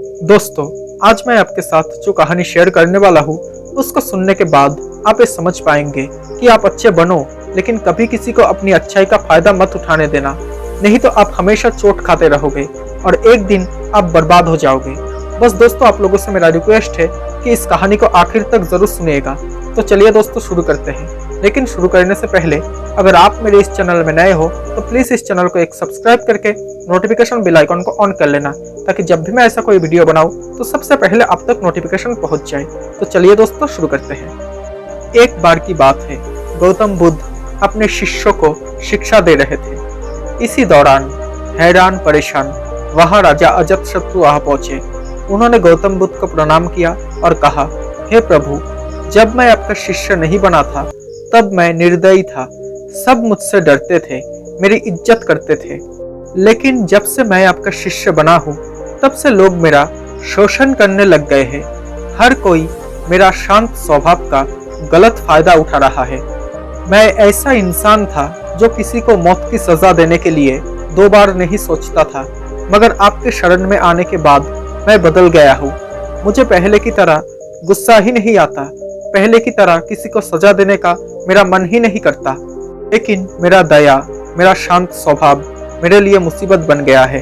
दोस्तों, आज मैं आपके साथ जो कहानी शेयर करने वाला हूँ, उसको सुनने के बाद आप ये समझ पाएंगे कि आप अच्छे बनो, लेकिन कभी किसी को अपनी अच्छाई का फायदा मत उठाने देना। नहीं तो आप हमेशा चोट खाते रहोगे और एक दिन आप बर्बाद हो जाओगे। बस दोस्तों, आप लोगों से मेरा रिक्वेस्ट है कि इस कहानी को आखिर तक जरूर सुनिएगा। तो चलिए दोस्तों, शुरू करते हैं। लेकिन शुरू करने से पहले अगर आप मेरे इस चैनल में नए हो तो प्लीज़ इस चैनल को एक सब्सक्राइब करके नोटिफिकेशन बेल आइकन को ऑन कर लेना, ताकि जब भी मैं ऐसा कोई वीडियो बनाऊं तो सबसे पहले आप तक नोटिफिकेशन पहुंच जाए। तो चलिए दोस्तों, शुरू करते हैं। एक बार की बात है, गौतम बुद्ध अपने शिष्यों को शिक्षा दे रहे थे। इसी दौरान हैरान परेशान वहां राजा अजातशत्रु आ पहुंचे। उन्होंने गौतम बुद्ध को प्रणाम किया और कहा, हे प्रभु, जब मैं आपका शिष्य नहीं बना था तब मैं निर्दयी था। सब मुझसे डरते थे, मेरी इज्जत करते थे। लेकिन जब से मैं आपका शिष्य बना हूँ तब से लोग मेरा शोषण करने लग गए हैं। हर कोई मेरा शांत स्वभाव का गलत फायदा उठा रहा है। मैं ऐसा इंसान था जो किसी को मौत की सजा देने के लिए 2 बार नहीं सोचता था, मगर आपके शरण में आने के बाद मैं बदल गया हूँ। मुझे पहले की तरह गुस्सा ही नहीं आता, पहले की तरह किसी को सजा देने का मेरा मन ही नहीं करता। लेकिन मेरा दया, मेरा शांत स्वभाव मेरे लिए मुसीबत बन गया है।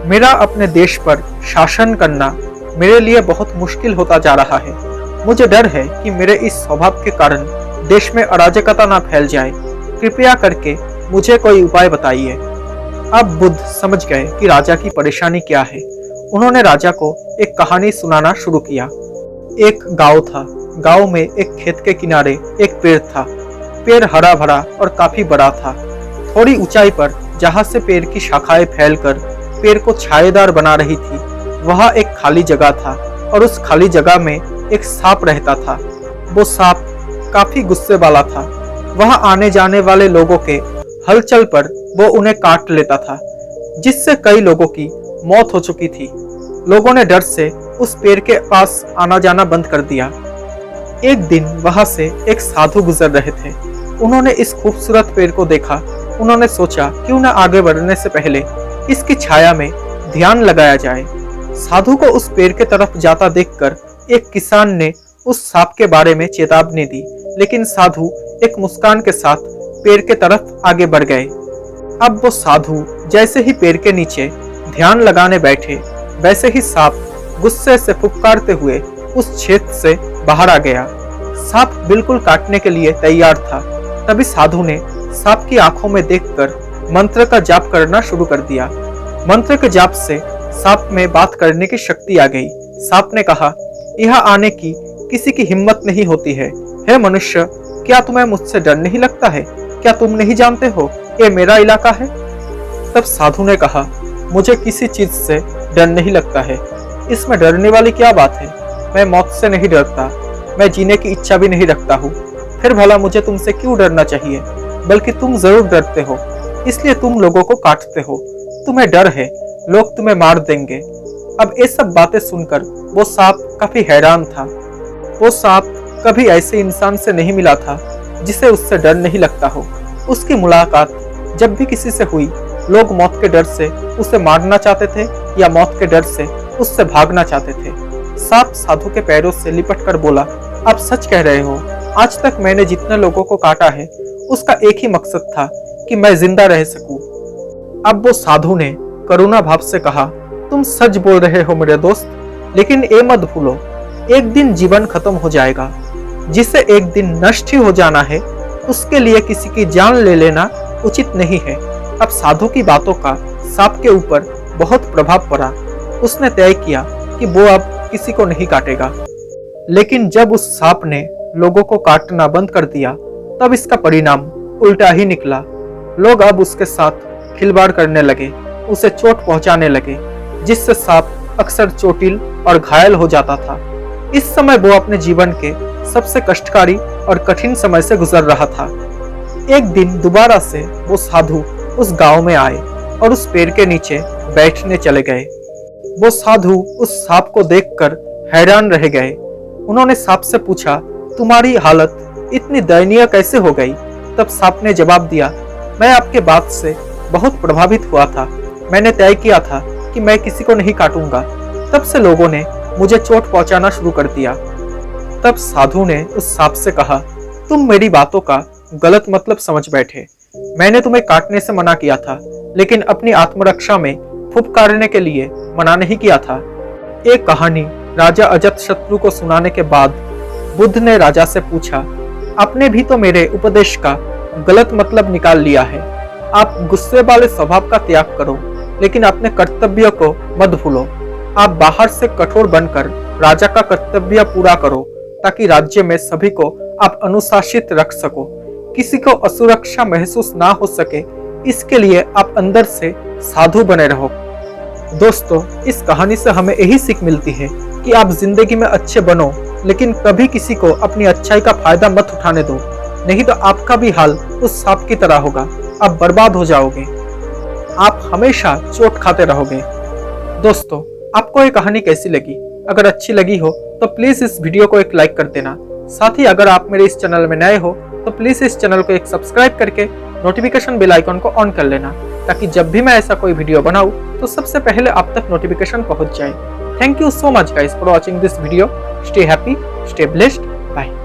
मेरा अपने देश पर शासन करना मेरे लिए बहुत मुश्किल होता जा रहा है। मुझे डर है कि मेरे इस स्वभाव के कारण देश में अराजकता ना फैल जाए। कृपया करके मुझे कोई उपाय बताइए। अब बुद्ध समझ गए कि राजा की परेशानी क्या है। उन्होंने राजा को एक कहानी सुनाना शुरू किया। एक गांव था। गांव में एक खेत के किनारे एक पेड़ था। पेड़ हरा भरा और काफी बड़ा था। थोड़ी ऊंचाई पर, जहां से पेड़ की शाखाएं फैलकर पेड़ को छायेदार बना रही थी, वहां एक खाली जगह था और उस खाली जगह में एक सांप रहता था। वो सांप काफी गुस्से वाला था। वहां आने जाने वाले लोगों के हलचल पर वो उन्हें काट लेता था, जिससे कई लोगों की मौत हो चुकी थी। लोगों ने डर से उस पेड़ के पास आना जाना बंद कर दिया। एक दिन वहां से एक साधु गुजर रहे थे। उन्होंने इस खूबसूरत पेड़ को देखा। उन्होंने सोचा, क्यों न आगे बढ़ने से पहले इसकी छाया में ध्यान लगाया जाए। साधु को उस पेड़ के तरफ जाता देखकर एक किसान ने उस सांप के बारे में चेतावनी दी, लेकिन साधु एक मुस्कान के साथ पेड़ के तरफ आगे बढ़ गए। अब वो साधु जैसे ही पेड़ के नीचे ध्यान लगाने बैठे, वैसे ही सांप गुस्से से फुफकारते हुए उस क्षेत्र से बाहर आ गया। सांप बिल्कुल काटने के लिए तैयार था। तभी साधु ने सांप की आंखों में देखकर मंत्र का जाप करना शुरू कर दिया। मंत्र के जाप से सांप में बात करने की शक्ति आ गई। सांप ने कहा, यहाँ आने की किसी की हिम्मत नहीं होती है। हे मनुष्य, क्या तुम्हें मुझसे डर नहीं लगता है? क्या तुम नहीं जानते हो ये मेरा इलाका है? तब साधु ने कहा, मुझे किसी चीज से डर नहीं लगता है। इसमें डरने वाली क्या बात है? मैं मौत से नहीं डरता, मैं जीने की इच्छा भी नहीं रखता हूँ। फिर भला मुझे तुमसे क्यों डरना चाहिए? बल्कि तुम जरूर डरते हो, इसलिए तुम लोगों को काटते हो। तुम्हें डर है लोग तुम्हें मार देंगे। अब ये सब बातें सुनकर वो सांप काफी हैरान था। वो सांप कभी ऐसे इंसान से नहीं मिला था जिसे उससे डर नहीं लगता हो। उसकी मुलाकात जब भी किसी से हुई, लोग मौत के डर से उसे मारना चाहते थे या मौत के डर से उससे भागना चाहते थे। सांप साधु के पैरों से लिपट कर बोला, आप सच कह रहे हो। आज तक मैंने जितने लोगों को काटा है, उसका एक ही मकसद था कि मैं जिंदा रह सकूं। अब वो साधु ने करुणा भाव से कहा, तुम सच बोल रहे हो मेरे दोस्त, लेकिन ये मत भूलो, एक दिन जीवन खत्म हो जाएगा। जिसे एक दिन नष्ट ही हो जाना है, उसके लिए किसी की जान ले लेना उचित नहीं है। अब साधु की बातों का सांप के ऊपर बहुत प्रभाव पड़ा। उसने तय किया कि वो अब किसी को नहीं काटेगा। लेकिन जब उस सांप ने लोगों को काटना बंद कर दिया, तब इसका परिणाम उल्टा ही निकला। लोग अब उसके साथ खिलवाड़ करने लगे, उसे चोट पहुंचाने लगे, जिससे सांप अक्सर चोटिल और घायल हो जाता था। इस समय वो अपने जीवन के सबसे कष्टकारी और कठिन समय से गुजर रहा था। एक दिन दोबारा से वो साधु उस गांव में आए और उस पेड़ के नीचे बैठने चले गए। वो साधु उस सांप को देखकर हैरान रह गए। उन्होंने सांप से पूछा, तुम्हारी हालत इतनी दयनीय कैसे हो गई? तब सांप ने जवाब दिया, मैं आपके बात से बहुत प्रभावित हुआ था। मैंने तय किया था कि मैं किसी को नहीं काटूंगा। तब से लोगों ने मुझे चोट पहुंचाना शुरू कर दिया। तब साधु ने उस सांप से कहा, तुम मेरी बातों का गलत मतलब समझ बैठे। मैंने तुम्हें काटने से मना किया था, लेकिन अपनी आत्मरक्षा में फुफकारने के लिए मना नहीं किया था। एक कहानी राजा अजातशत्रु को सुनाने के बाद बुद्ध ने राजा से पूछा, आपने भी तो मेरे उपदेश का गलत मतलब निकाल लिया है। आप गुस्से वाले स्वभाव का त्याग करो, लेकिन अपने कर्तव्य को मत भूलो। आप बाहर से कठोर बनकर राजा का कर्तव्य पूरा करो, ताकि राज्य में सभी को आप अनुशासित रख सको। किसी को असुरक्षा महसूस ना हो सके, इसके लिए आप अंदर से साधु बने रहो। दोस्तों, इस कहानी से हमें यही सीख मिलती है कि आप जिंदगी में अच्छे बनो, लेकिन कभी किसी को अपनी अच्छाई का फायदा मत उठाने दो, नहीं तो आपका भी हाल उस सांप की तरह होगा। आप बर्बाद हो जाओगे, आप हमेशा चोट खाते रहोगे। दोस्तों, आपको ये कहानी कैसी लगी? अगर अच्छी लगी हो तो प्लीज इस वीडियो को एक लाइक कर देना। साथ ही अगर आप मेरे इस चैनल में नए हो तो प्लीज इस चैनल को एक सब्सक्राइब करके नोटिफिकेशन बेल आइकन को ऑन कर लेना, ताकि जब भी मैं ऐसा कोई वीडियो बनाऊं तो सबसे पहले आप तक नोटिफिकेशन पहुंच जाए। Thank you so much guys for watching this video. Stay happy, stay blessed. Bye.